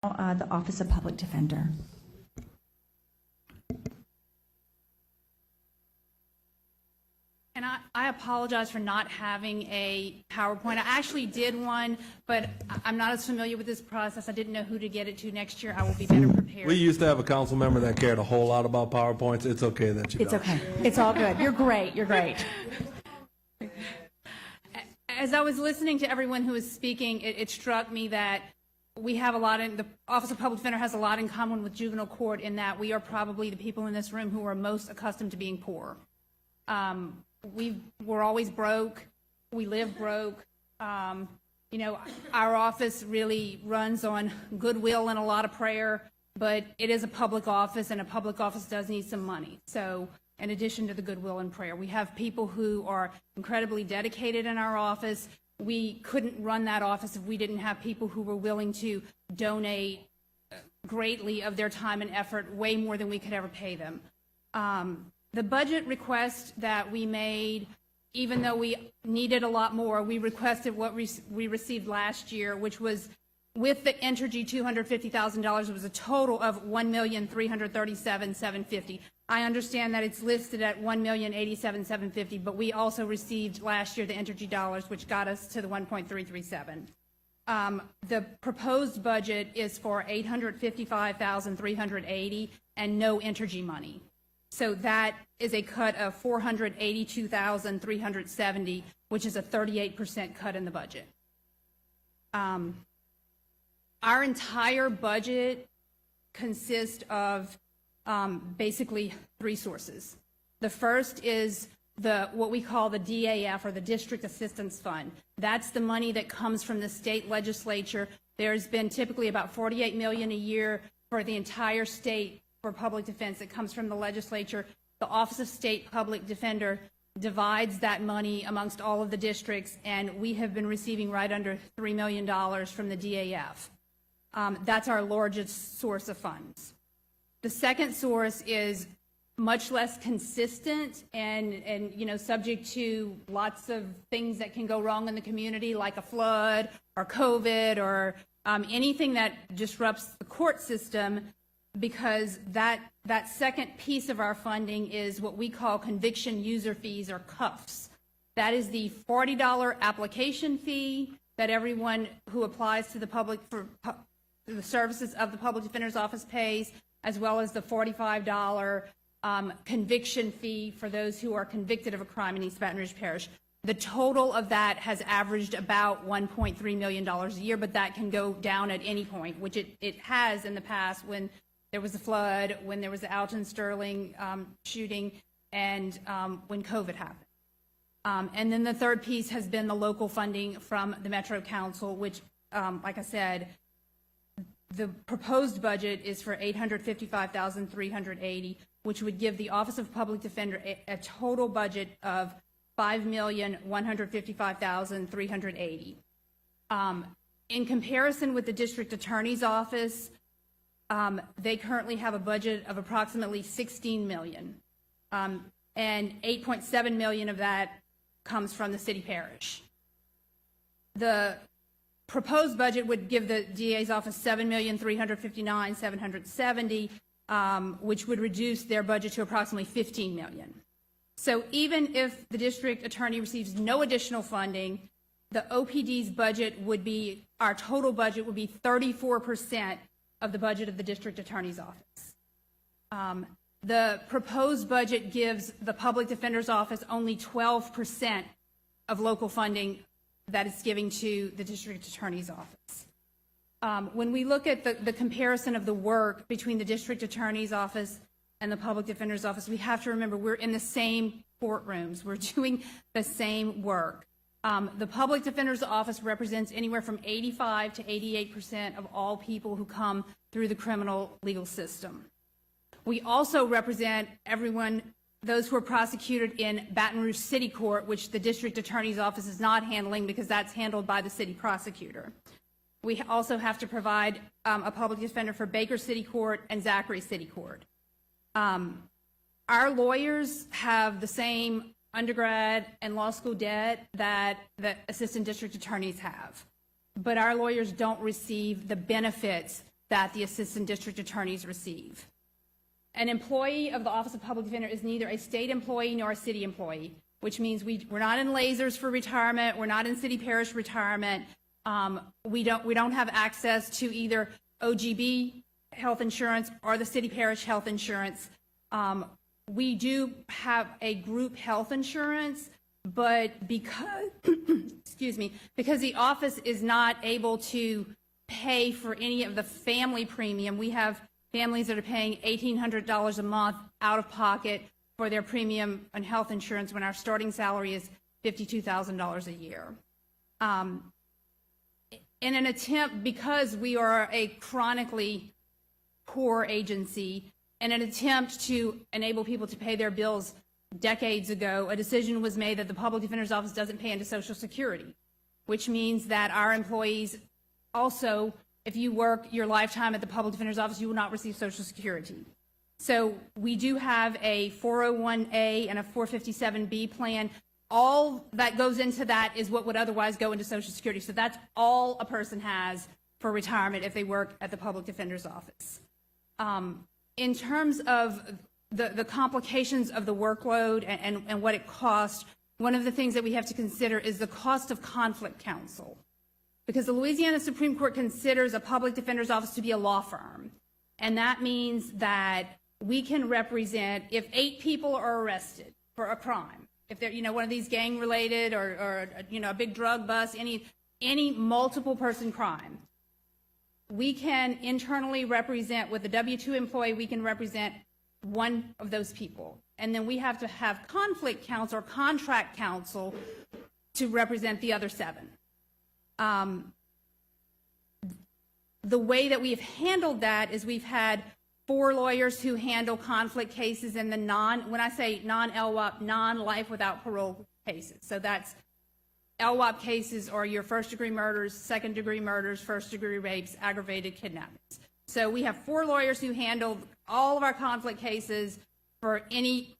The Office of Public Defender. And I apologize for not having a PowerPoint. I actually did one, but I'm not as familiar with this process. I didn't know who to get it to. Next year, I will be better prepared. We used to have a council member that cared a whole lot about PowerPoints. It's okay that you don't. It's okay. It's all good. You're great. You're great. As I was listening to everyone who was speaking, it struck me that we have a lot in, the Office of Public Defender has a lot in common with juvenile court in that we are probably the people in this room who are most accustomed to being poor. We're always broke. We live broke. You know, our office really runs on goodwill and a lot of prayer, but it is a public office, and a public office does need some money. So in addition to the goodwill and prayer, we have people who are incredibly dedicated in our office. We couldn't run that office if we didn't have people who were willing to donate greatly of their time and effort, way more than we could ever pay them. The budget request that we made, even though we needed a lot more, we requested what we received last year, which was with the Entergy $250,000, it was a total of $1,337,750. I understand that it's listed at $1,087,750, but we also received last year the Entergy dollars, which got us to the 1.337. The proposed budget is for $855,380 and no Entergy money. So that is a cut of $482,370, which is a 38% cut in the budget. Our entire budget consists of basically three sources. The first is what we call the DAF, or the District Assistance Fund. That's the money that comes from the state legislature. There's been typically about $48 million a year for the entire state for public defense that comes from the legislature. The Office of State Public Defender divides that money amongst all of the districts, and we have been receiving right under $3 million from the DAF. That's our largest source of funds. The second source is much less consistent and you know, subject to lots of things that can go wrong in the community, like a flood or COVID or anything that disrupts the court system, because that second piece of our funding is what we call conviction user fees, or CUFs. That is the $40 application fee that everyone who applies to the public for the services of the Public Defender's Office pays, as well as the $45 conviction fee for those who are convicted of a crime in East Baton Rouge Parish. The total of that has averaged about $1.3 million a year, but that can go down at any point, which it has in the past when there was a flood, when there was the Alton Sterling shooting, and when COVID happened. And then the third piece has been the local funding from the Metro Council, which, like I said, the proposed budget is for $855,380, which would give the Office of Public Defender a total budget of $5,155,380. In comparison with the District Attorney's Office, they currently have a budget of approximately $16 million, and $8.7 million of that comes from the city parish. The proposed budget would give the DA's office $7,359,770, which would reduce their budget to approximately $15 million. So even if the district attorney receives no additional funding, the OPD's budget would be, our total budget would be 34% of the budget of the district attorney's office. The proposed budget gives the public defender's office only 12% of local funding that it's giving to the district attorney's office. When we look at the comparison of the work between the district attorney's office and the public defender's office, we have to remember we're in the same courtrooms. We're doing the same work. The public defender's office represents anywhere from 85 to 88% of all people who come through the criminal legal system. We also represent everyone, those who are prosecuted in Baton Rouge City Court, which the district attorney's office is not handling because that's handled by the city prosecutor. We also have to provide a public defender for Baker City Court and Zachary City Court. Our lawyers have the same undergrad and law school debt that assistant district attorneys have, but our lawyers don't receive the benefits that the assistant district attorneys receive. An employee of the Office of Public Defender is neither a state employee nor a city employee, which means we're not in lasers for retirement, we're not in city parish retirement. We don't have access to either OGB health insurance or the city parish health insurance. We do have a group health insurance, but because, excuse me, because the office is not able to pay for any of the family premium, we have families that are paying $1,800 a month out of pocket for their premium and health insurance when our starting salary is $52,000 a year. In an attempt, because we are a chronically poor agency, in an attempt to enable people to pay their bills decades ago, a decision was made that the Public Defender's Office doesn't pay into Social Security, which means that our employees also, if you work your lifetime at the Public Defender's Office, you will not receive Social Security. So we do have a 401A and a 457B plan. All that goes into that is what would otherwise go into Social Security. So that's all a person has for retirement if they work at the Public Defender's Office. In terms of the complications of the workload and what it costs, one of the things that we have to consider is the cost of conflict counsel. Because the Louisiana Supreme Court considers a public defender's office to be a law firm. And that means that we can represent, if 8 people are arrested for a crime, if they're, one of these gang related or a big drug bust, any multiple person crime, we can internally represent, with a W-2 employee, we can represent one of those people. And then we have to have conflict counsel or contract counsel to represent the other 7. The way that we've handled that is we've had 4 lawyers who handle conflict cases in the when I say non-LWOP, non-life without parole cases. So that's LWOP cases are your first-degree murders, second-degree murders, first-degree rapes, aggravated kidnappings. So we have 4 lawyers who handle all of our conflict cases for any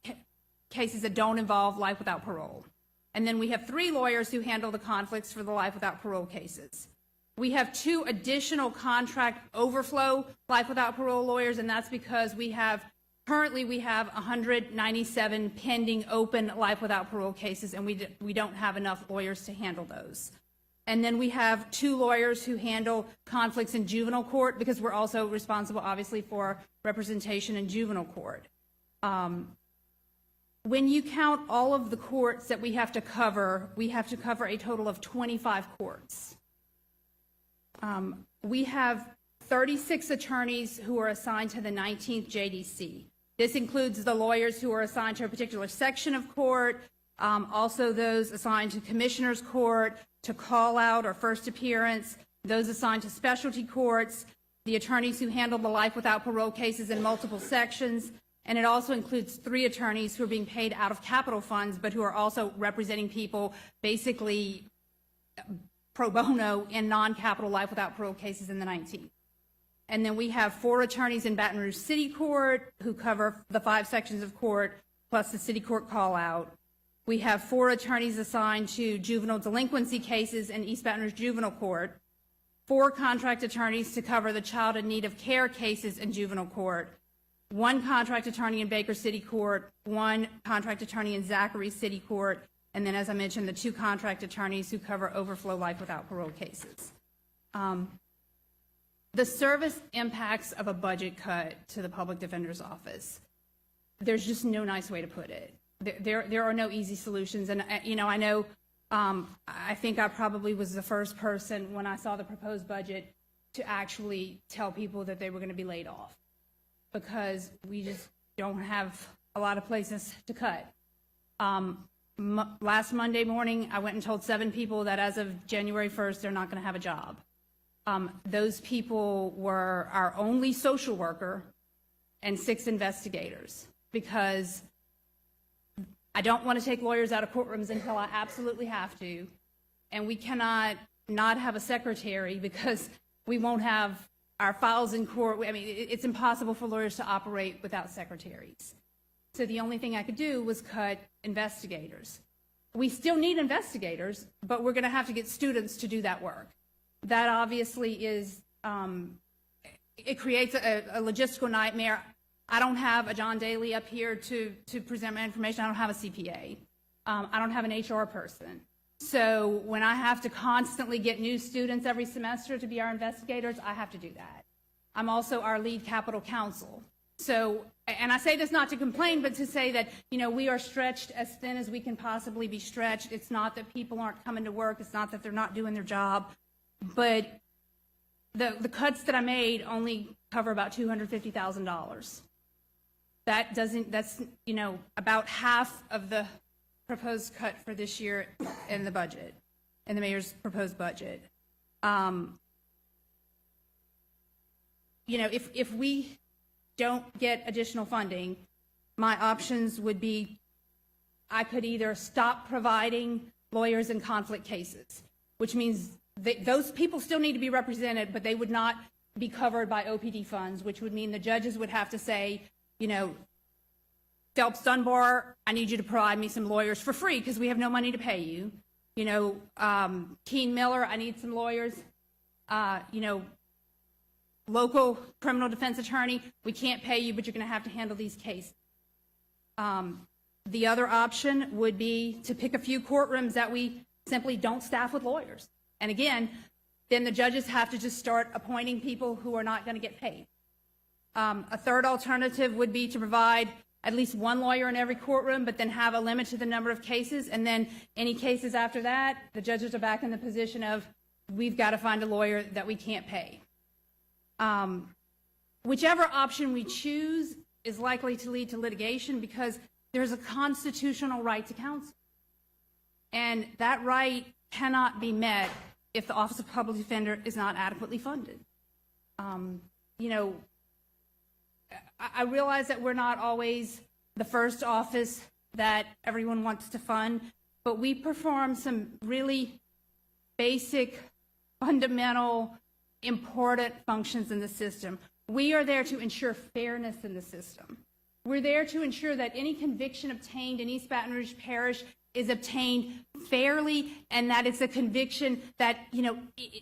cases that don't involve life without parole. And then we have 3 lawyers who handle the conflicts for the life without parole cases. We have 2 additional contract overflow life without parole lawyers, and that's because currently we have 197 pending open life without parole cases, and we don't have enough lawyers to handle those. And then we have 2 lawyers who handle conflicts in juvenile court, because we're also responsible, obviously, for representation in juvenile court. When you count all of the courts that we have to cover a total of 25 courts. We have 36 attorneys who are assigned to the 19th JDC. This includes the lawyers who are assigned to a particular section of court, also those assigned to commissioner's court, to call out or first appearance, those assigned to specialty courts, the attorneys who handle the life without parole cases in multiple sections, and it also includes 3 attorneys who are being paid out of capital funds, but who are also representing people basically pro bono in non-capital life without parole cases in the 19th. And then we have 4 attorneys in Baton Rouge City Court who cover the 5 sections of court, plus the city court call out. We have 4 attorneys assigned to juvenile delinquency cases in East Baton Rouge Juvenile Court, 4 contract attorneys to cover the child in need of care cases in juvenile court, 1 contract attorney in Baker City Court, 1 contract attorney in Zachary City Court, and then, as I mentioned, the 2 contract attorneys who cover overflow life without parole cases. The service impacts of a budget cut to the Public Defender's Office, there's just no nice way to put it. There are no easy solutions, and I know I think I probably was the first person when I saw the proposed budget to actually tell people that they were going to be laid off, because we just don't have a lot of places to cut. Last Monday morning, I went and told 7 people that as of January 1st, they're not going to have a job. Those people were our only social worker and 6 investigators, because I don't want to take lawyers out of courtrooms until I absolutely have to, and we cannot not have a secretary because we won't have our files in court. I mean, it's impossible for lawyers to operate without secretaries. So the only thing I could do was cut investigators. We still need investigators, but we're going to have to get students to do that work. That obviously is it creates a logistical nightmare. I don't have a John Daly up here to present my information. I don't have a CPA. I don't have an HR person. So when I have to constantly get new students every semester to be our investigators, I have to do that. I'm also our lead capital counsel. So, and I say this not to complain, but to say that, you know, we are stretched as thin as we can possibly be stretched. It's not that people aren't coming to work. It's not that they're not doing their job. But the cuts that I made only cover about $250,000. That's, you know, about half of the proposed cut for this year in the budget, in the mayor's proposed budget. You know, if we don't get additional funding, my options would be I could either stop providing lawyers in conflict cases, which means that those people still need to be represented, but they would not be covered by OPD funds, which would mean the judges would have to say, you know, Phelps Dunbar, I need you to provide me some lawyers for free because we have no money to pay you. You know, Keene Miller, I need some lawyers. You know, local criminal defense attorney, we can't pay you, but you're going to have to handle these cases. The other option would be to pick a few courtrooms that we simply don't staff with lawyers. And again, then the judges have to just start appointing people who are not going to get paid. A third alternative would be to provide at least one lawyer in every courtroom, but then have a limit to the number of cases. And then any cases after that, the judges are back in the position of, we've got to find a lawyer that we can't pay. Whichever option we choose is likely to lead to litigation because there's a constitutional right to counsel. And that right cannot be met if the Office of Public Defender is not adequately funded. You know, I realize that we're not always the first office that everyone wants to fund, but we perform some really basic, fundamental, important functions in the system. We are there to ensure fairness in the system. We're there to ensure that any conviction obtained in East Baton Rouge Parish is obtained fairly, and that it's a conviction that, you know,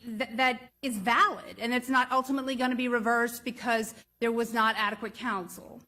that is valid, and it's not ultimately going to be reversed because there was not adequate counsel.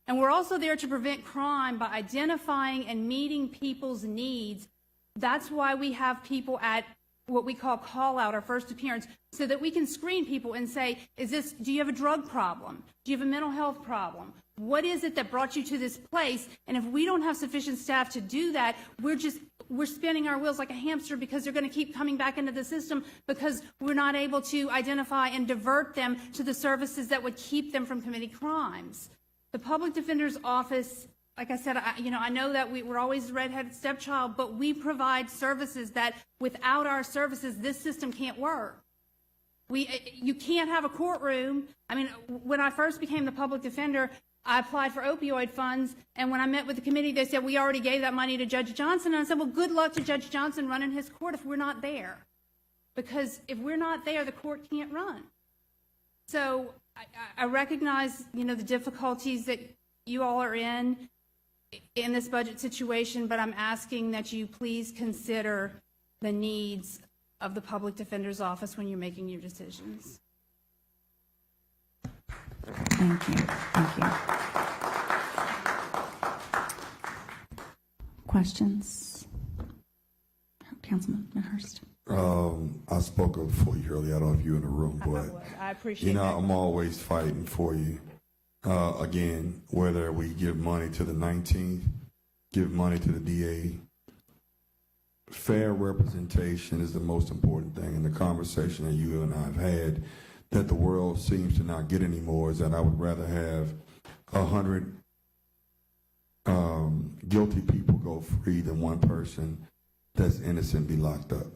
And we're also there to prevent crime by identifying and meeting people's needs. That's why we have people at what we call call out or first appearance, so that we can screen people and say, do you have a drug problem? Do you have a mental health problem? What is it that brought you to this place? And if we don't have sufficient staff to do that, we're spinning our wheels like a hamster because they're going to keep coming back into the system because we're not able to identify and divert them to the services that would keep them from committing crimes. The Public Defender's Office, like I said, I know that we're always the redheaded stepchild, but we provide services that without our services, this system can't work. You can't have a courtroom. I mean, when I first became the public defender, I applied for opioid funds, and when I met with the committee, they said, we already gave that money to Judge Johnson. And I said, well, good luck to Judge Johnson running his court if we're not there. Because if we're not there, the court can't run. So I recognize, you know, the difficulties that you all are in this budget situation, but I'm asking that you please consider the needs of the Public Defender's Office when you're making your decisions. Thank you. Thank you. Questions? Councilman Hurst. I spoke up for you earlier. I don't know if you're in the room, but I appreciate you know, that. I'm always fighting for you. Again, whether we give money to the 19th, give money to the DA, fair representation is the most important thing. And the conversation that you and I have had that the world seems to not get anymore is that I would rather have 100 guilty people go free than one person that's innocent be locked up.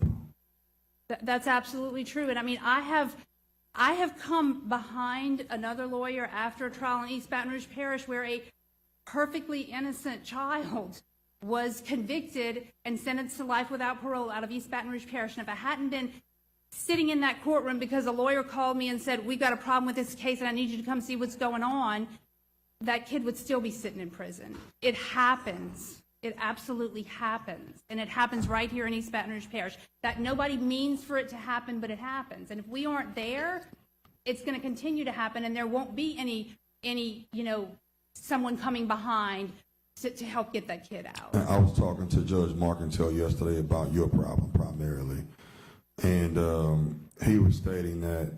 That's absolutely true. And I mean, I have come behind another lawyer after a trial in East Baton Rouge Parish where a perfectly innocent child was convicted and sentenced to life without parole out of East Baton Rouge Parish. And if I hadn't been sitting in that courtroom because a lawyer called me and said, we've got a problem with this case and I need you to come see what's going on, that kid would still be sitting in prison. It happens. It absolutely happens. And it happens right here in East Baton Rouge Parish. That nobody means for it to happen, but it happens. And if we aren't there, it's going to continue to happen, and there won't be any, someone coming behind to help get that kid out. I was talking to Judge Marcantel yesterday about your problem primarily, and he was stating that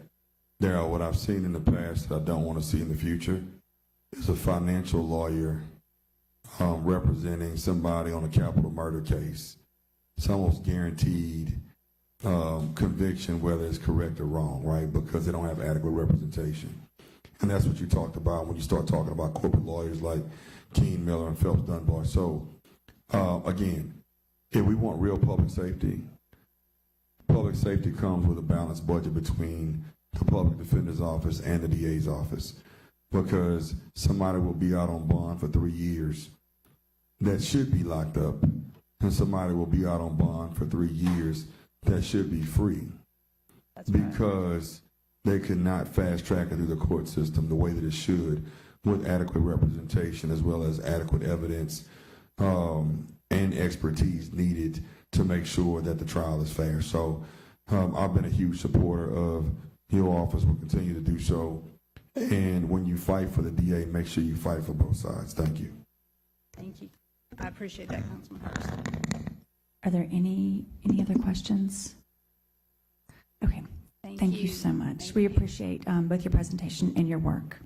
there are what I've seen in the past that I don't want to see in the future is a financial lawyer representing somebody on a capital murder case. It's almost guaranteed conviction, whether it's correct or wrong, right? Because they don't have adequate representation. And that's what you talked about when you start talking about corporate lawyers like Keene, Miller, and Phelps Dunbar. So, again, if we want real public safety comes with a balanced budget between the public defender's office and the DA's office, because somebody will be out on bond for 3 years that should be locked up, and somebody will be out on bond for 3 years that should be free. That's right. Because they could not fast track it through the court system the way that it should, with adequate representation as well as adequate evidence and expertise needed to make sure that the trial is fair. So I've been a huge supporter of your office, will continue to do so. And when you fight for the DA, make sure you fight for both sides. Thank you. Thank you. I appreciate that, Councilman Hurst. Are there any other questions? Okay. Thank you so much. We appreciate both your presentation and your work.